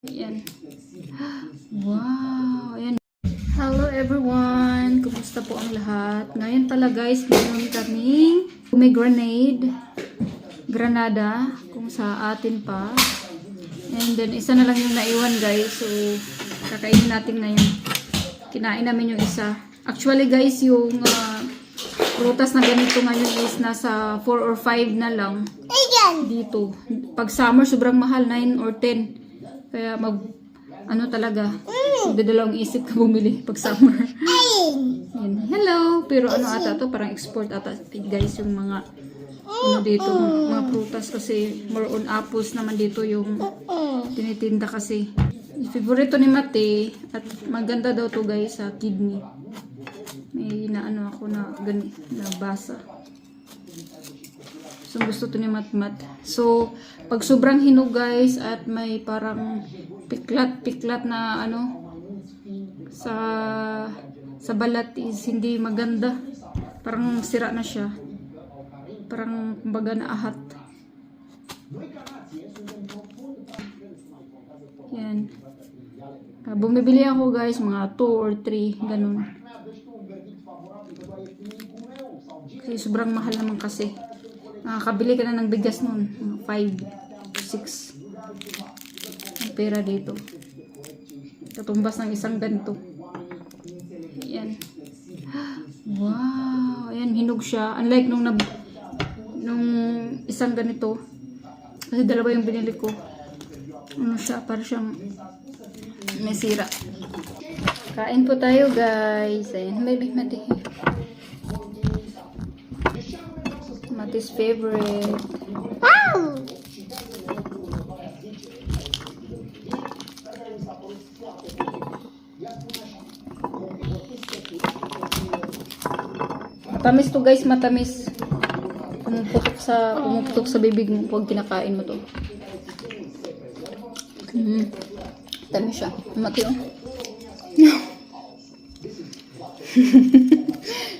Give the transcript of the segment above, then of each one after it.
Ayan. Wow. Ayan. Hello everyone. Kumusta po ang lahat? Ngayon pala guys, meron kaming pomegranate granada kung sa atin pa. And then isa na lang yung naiwan guys. So kakainin natin na yun. Kinain namin yung isa. Actually guys, yung prutas na ganito ngayon is nasa 4 or 5 na lang dito. Pag summer sobrang mahal, 9 or 10. Kaya ano talaga, magdadalawang isip ka bumili pag summer. Yan. Hello! Pero ano ata to, parang export ata guys yung mga ano dito, mga prutas kasi more on apples naman dito yung tinitinda kasi. Favorito ni Mate at maganda daw to guys sa kidney. May naano ako na gani, nabasa. So gusto to ni Matmat. So pag sobrang hinog guys at may parang piklat na ano sa balat is hindi maganda. Parang sira na siya. Parang kumbaga naahat. Yan. Bumibili ako guys mga 2 or 3 ganun. Kasi sobrang mahal naman kasi. Nakakabili ka na ng bigas nun. 5, 6 ang pera dito. Katumbas ng isang ganito. Ayan. Wow. Ayan, hinog siya. Unlike nung isang ganito. Kasi dalawa yung binili ko. Ano siya? Para siyang may sira. Kain po tayo guys. Ayan. Baby, Mati. Mati's favorite. Wow! Matamis to guys, matamis. Pumuputok sa bibig mo pag kinakain mo to. Matamis siya. Mati oh.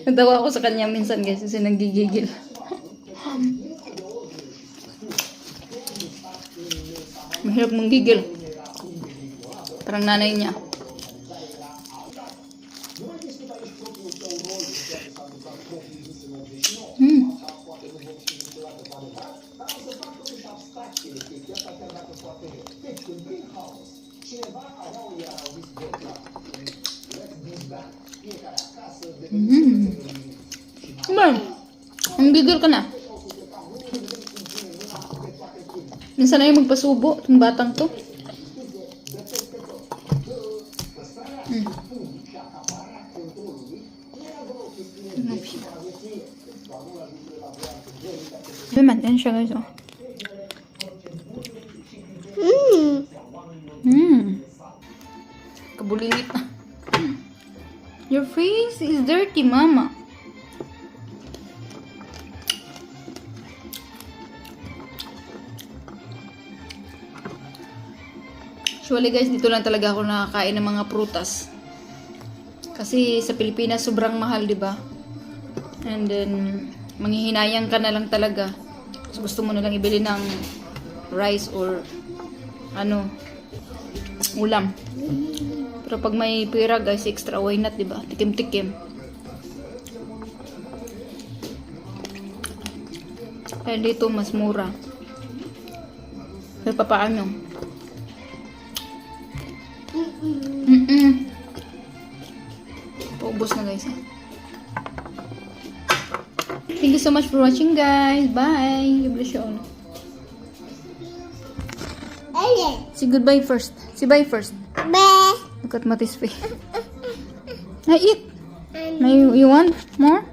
Natawa ako sa kanya minsan guys kasi nanggigigil. Mahirap mong gigil. Parang nanay niya. Ang gigil ka na. Minsan na yung magpasubo itong batang to. Mantin siya guys oh. Kabulingit na. Your face is dirty, mama. Actually guys, dito lang talaga ako nakakain ng mga prutas. Kasi sa Pilipinas sobrang mahal, 'di ba? And then manghihinayang ka na lang talaga. So, gusto mo na lang ibili ng rice or ano, ulam. Pero pag may pera guys, extra why not, 'di ba? Tikim-tikim. Kaya dito mas mura. Pero papaano? Paubos na guys. Thank you so much for watching guys. Bye. God bless you all. Say goodbye first. Say bye first. Bye. Look at Mati's face. Now eat. Now you want more?